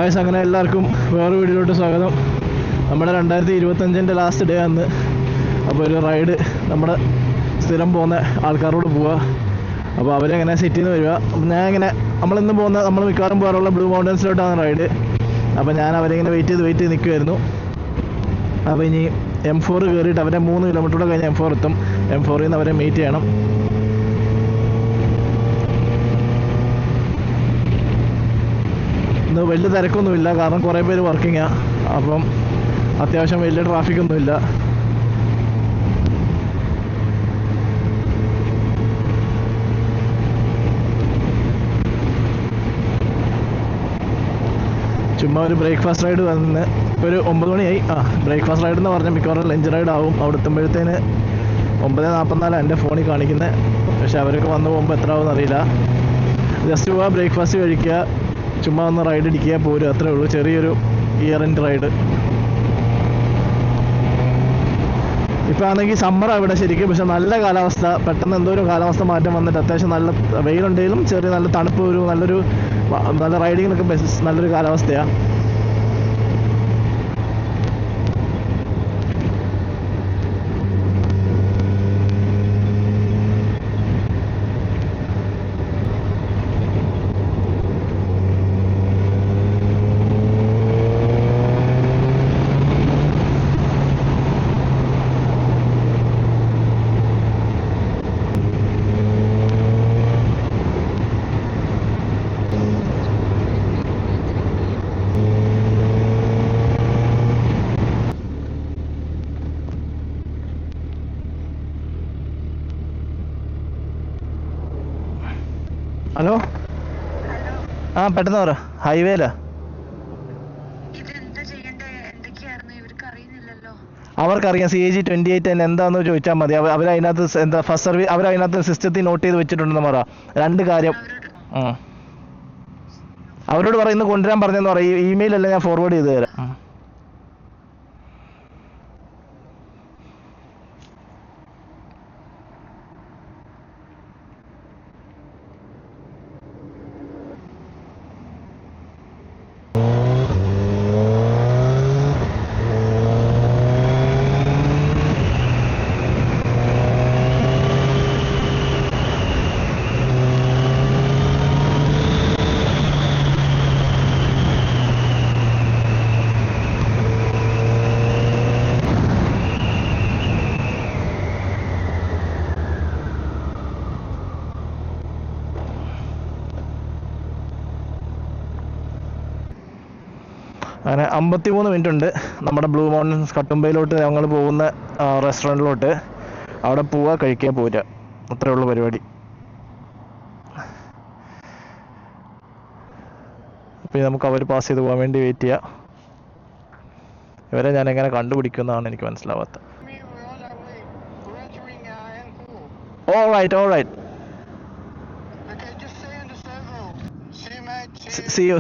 Guys, അങ്ങനെ എല്ലാവർക്കും വേറെ വീഡിയോയിലോട്ട് സ്വാഗതം. നമ്മുടെ 2025 ലാസ്റ്റ് ഡേ ആണ്. അപ്പോൾ ഒരു റൈഡ് നമ്മുടെ സ്ഥിരം പോകുന്ന ആൾക്കാരോട് പോവുക. അപ്പോൾ അവരെങ്ങനെ സിറ്റിയിൽ നിന്ന് വരിക. അപ്പം ഞാൻ ഇങ്ങനെ നമ്മളിന്ന് പോകുന്ന നമ്മൾ മിക്കവാറും പോകാറുള്ള ബ്ലൂ മൗണ്ടൻസിലോട്ടാണ് റൈഡ്. അപ്പോൾ ഞാൻ അവരിങ്ങനെ വെയിറ്റ് ചെയ്ത് നിൽക്കുമായിരുന്നു. അപ്പോൾ ഇനി M4 കയറിയിട്ട് അവരെ 3 കിലോമീറ്റർ കൂടെ കഴിഞ്ഞ് M4 എത്തും. M4ൽ നിന്ന് അവരെ മീറ്റ് ചെയ്യണം. ഇന്ന് വലിയ തിരക്കൊന്നുമില്ല, കാരണം കുറേ പേര് വർക്കിങ്ങാണ്. അപ്പം അത്യാവശ്യം വലിയ ട്രാഫിക്കൊന്നുമില്ല. ചുമ്മാ ഒരു ബ്രേക്ക്ഫാസ്റ്റ് റൈഡ് വന്ന് ഇപ്പോൾ ഒരു 9 മണിയായി. ബ്രേക്ക്ഫാസ്റ്റ് റൈഡ് എന്ന് പറഞ്ഞാൽ മിക്കവാറും ലഞ്ച് റൈഡ് ആവും. അവിടെ എത്തുമ്പോഴത്തേന് 9:44 എൻ്റെ ഫോണിൽ കാണിക്കുന്നത്. പക്ഷെ അവരൊക്കെ വന്ന് പോകുമ്പോൾ എത്ര ആവുമെന്ന് അറിയില്ല. ജസ്റ്റ് പോവുക, ബ്രേക്ക്ഫാസ്റ്റ് കഴിക്കുക, ചുമ്മാ ഒന്ന് റൈഡ് അടിക്കുക, പോരും. അത്രേ ഉള്ളൂ, ചെറിയൊരു ഇയർ എൻഡ് റൈഡ്. ഇപ്പോൾ ആണെങ്കിൽ സമ്മറാണ് ഇവിടെ ശരിക്കും. പക്ഷെ നല്ല കാലാവസ്ഥ, പെട്ടെന്ന് എന്തോ ഒരു കാലാവസ്ഥ മാറ്റം വന്നിട്ട് അത്യാവശ്യം നല്ല വെയിലുണ്ടെങ്കിലും ചെറിയ നല്ല തണുപ്പ്, ഒരു നല്ല റൈഡിങ്ങിനൊക്കെ നല്ലൊരു കാലാവസ്ഥയാണ്. ഹലോ, പെട്ടെന്ന് പറ. ഹൈവേയിലാ. അവർക്കറിയാം CAG 28 തന്നെ എന്താണെന്ന് ചോദിച്ചാൽ മതി. അവരതിനകത്ത് എന്താ ഫസ്റ്റ് സർവീസ് അവരതിനകത്ത് സിസ്റ്റത്തിൽ നോട്ട് ചെയ്ത് വെച്ചിട്ടുണ്ടെന്ന് പറ. 2 കാര്യം. അവരോട് പറ ഇന്ന് കൊണ്ടുവരാൻ പറഞ്ഞെന്ന് പറ. ഇമെയിലല്ല, ഞാൻ ഫോർവേഡ് ചെയ്ത് തരാം. അങ്ങനെ 53 മിനിറ്റ് ഉണ്ട് നമ്മുടെ ബ്ലൂ മൗണ്ടൻസ് കട്ടുമ്പയിലോട്ട് ഞങ്ങൾ പോകുന്ന റെസ്റ്റോറൻറ്റിലോട്ട്. അവിടെ പോവുക, കഴിക്കാൻ പോരുക, അത്രേ ഉള്ളൂ പരിപാടി. അപ്പോൾ നമുക്ക് അവർ പാസ് ചെയ്ത് പോകാൻ വേണ്ടി വെയിറ്റ് ചെയ്യാം. ഇവരെ ഞാൻ എങ്ങനെ കണ്ടുപിടിക്കുന്നതാണ് എനിക്ക് മനസ്സിലാവാത്തത്. All right. See you.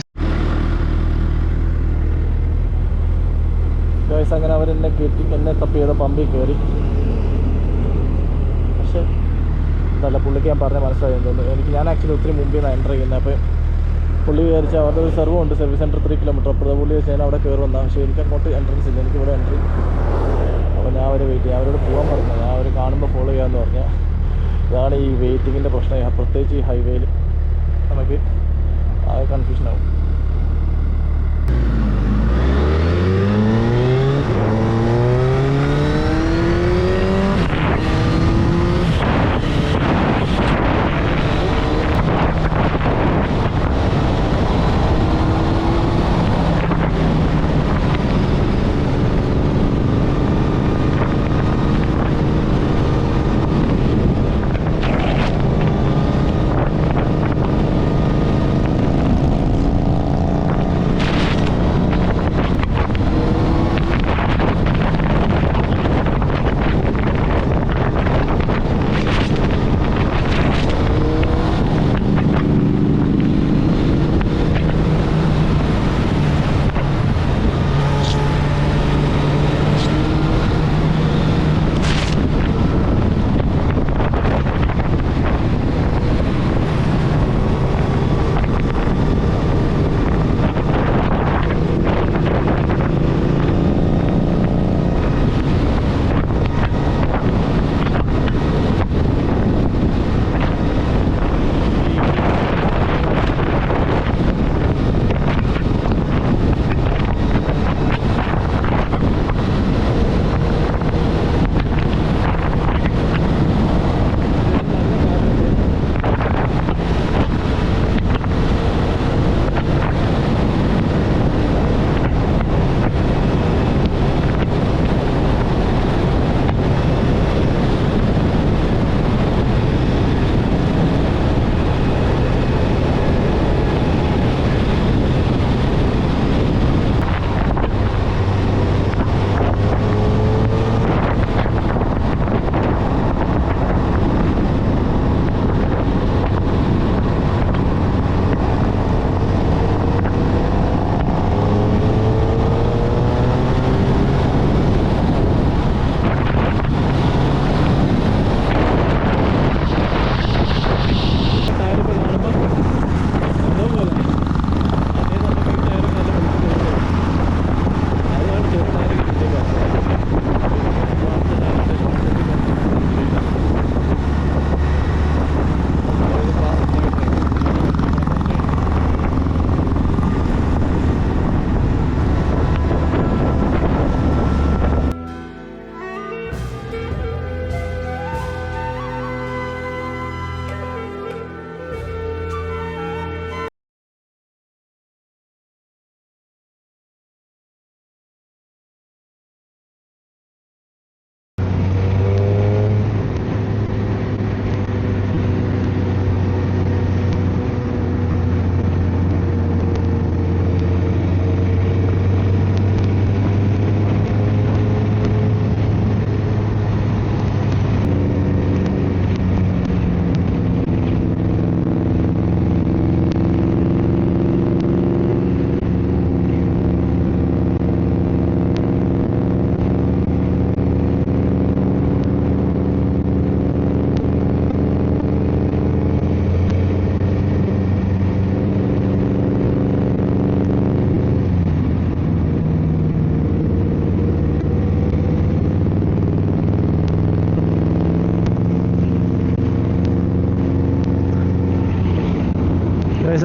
Guys, അങ്ങനെ അവരെന്നെ കയറ്റി, എന്നെ തപ്പി ചെയ്ത പമ്പിൽ കയറി. പക്ഷേ അതല്ല, പുള്ളിക്ക് ഞാൻ പറഞ്ഞ മനസ്സിലായി തോന്നുന്നു. ഞാൻ ആക്ച്വലി ഒത്തിരി മുമ്പിൽ നിന്ന് എൻ്റർ ചെയ്യുന്നത്. അപ്പോൾ പുള്ളി വിചാരിച്ചാൽ അവരുടെ ഒരു സെർവ് ഉണ്ട്, സർവീസ് സെൻറ്റർ 3 കിലോമീറ്റർ അപ്പുറത്ത്. പുള്ളി വെച്ച് ഞാൻ അവിടെ കയറുന്ന. പക്ഷേ എനിക്ക് അങ്ങോട്ട് എൻട്രൻസ് ഇല്ല, എനിക്കിവിടെ എൻട്രി. അപ്പോൾ ഞാൻ അവരെ വെയിറ്റ് ചെയ്യാം. അവരോട് പോകാൻ പറഞ്ഞു. ഞാൻ അവർ കാണുമ്പോൾ ഫോളോ ചെയ്യാമെന്ന് പറഞ്ഞാൽ. ഇതാണ് ഈ വെയിറ്റിങ്ങിൻ്റെ പ്രശ്നം. പ്രത്യേകിച്ച് ഈ ഹൈവേയിൽ നമുക്ക് ആകെ കൺഫ്യൂഷനാവും.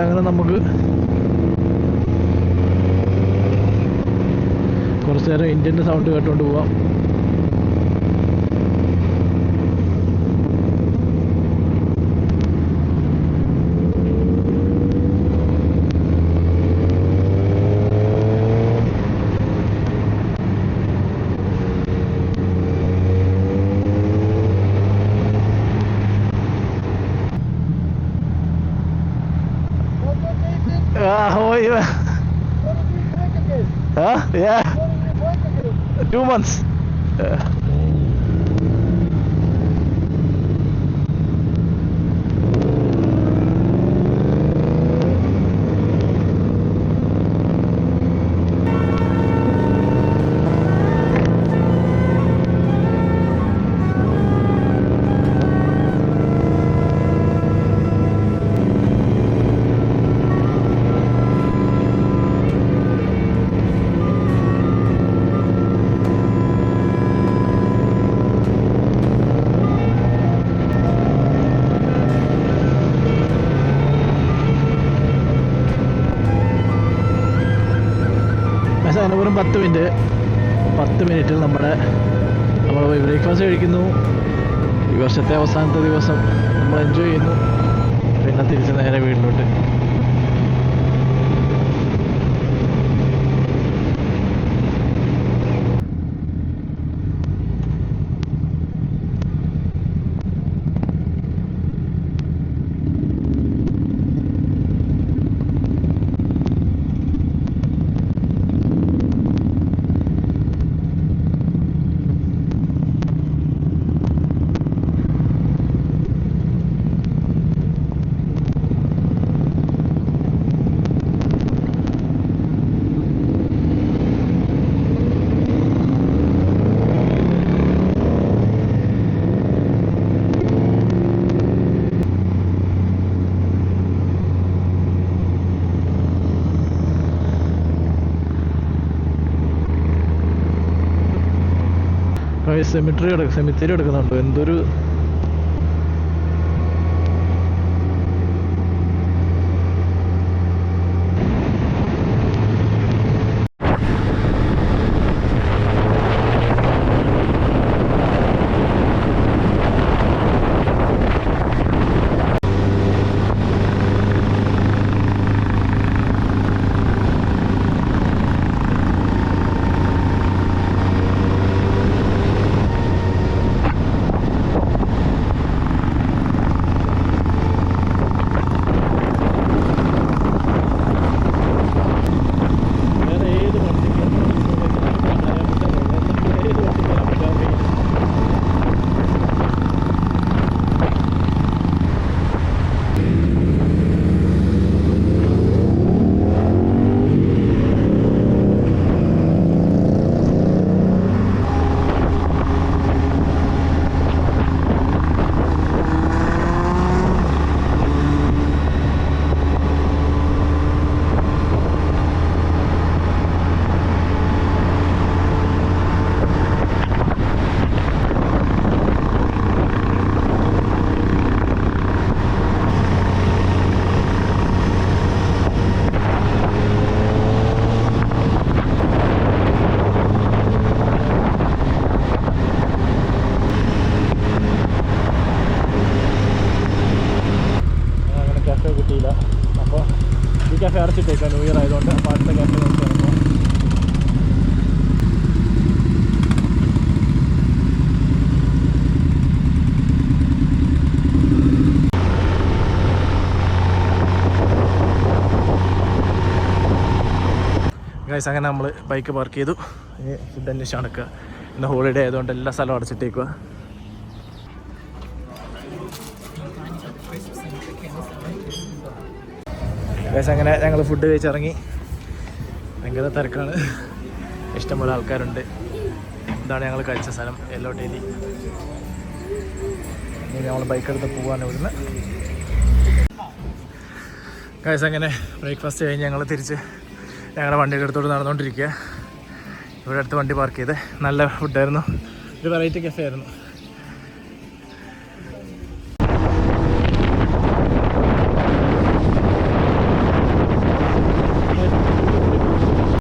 അങ്ങനെ നമുക്ക് കുറച്ച് നേരം ഇന്ത്യൻ്റെ സൗണ്ട് കേട്ടുകൊണ്ട് പോവാം. How are you? Huh? Yeah. 2 months. അങ്ങനെ വെറും 10 മിനിറ്റിൽ നമ്മൾ ബ്രേക്ക്ഫാസ്റ്റ് കഴിക്കുന്നു. ഈ വർഷത്തെ അവസാനത്തെ ദിവസം നമ്മൾ എൻജോയ് ചെയ്യുന്നു. പിന്നെ തിരിച്ച് നേരെ വീട്ടിലോട്ട്. സെമിത്തേരി എടുക്കുന്നുണ്ടോ? എന്തൊരു കാഫെ അടച്ചിട്ടേക്കാം ന്യൂ ഇയർ ആയതുകൊണ്ട്. അപ്പോൾ അടുത്ത കാഫെ നമുക്ക് ഇറങ്ങാം. ഗൈസ് അങ്ങനെ നമ്മൾ ബൈക്ക് പാർക്ക് ചെയ്തു. ഇനി ഫുഡ് അന്വേഷിച്ച് നടക്കുക. ഇന്ന് ഹോളിഡേ ആയതുകൊണ്ട് എല്ലാ സ്ഥലവും അടച്ചിട്ടേക്കുക. ഗൈസ് അങ്ങനെ ഞങ്ങൾ ഫുഡ് കഴിച്ചിറങ്ങി. ഭയങ്കര തിരക്കാണ്, ഇഷ്ടംപോലെ ആൾക്കാരുണ്ട്. ഇതാണ് ഞങ്ങൾ കഴിച്ച സ്ഥലം, യെല്ലോ ടേലി. ഇനി ഞങ്ങൾ ബൈക്ക് എടുത്ത് പോകാൻ ഇവിടുന്ന്. ഗൈസ് അങ്ങനെ ബ്രേക്ക്ഫാസ്റ്റ് കഴിഞ്ഞ് ഞങ്ങൾ തിരിച്ച് ഞങ്ങളുടെ വണ്ടിയുടെ അടുത്തോട്ട് നടന്നുകൊണ്ടിരിക്കുക. ഇവിടെ അടുത്ത് വണ്ടി പാർക്ക് ചെയ്ത്. നല്ല ഫുഡായിരുന്നു, ഒരു വെറൈറ്റി കഫേ ആയിരുന്നു.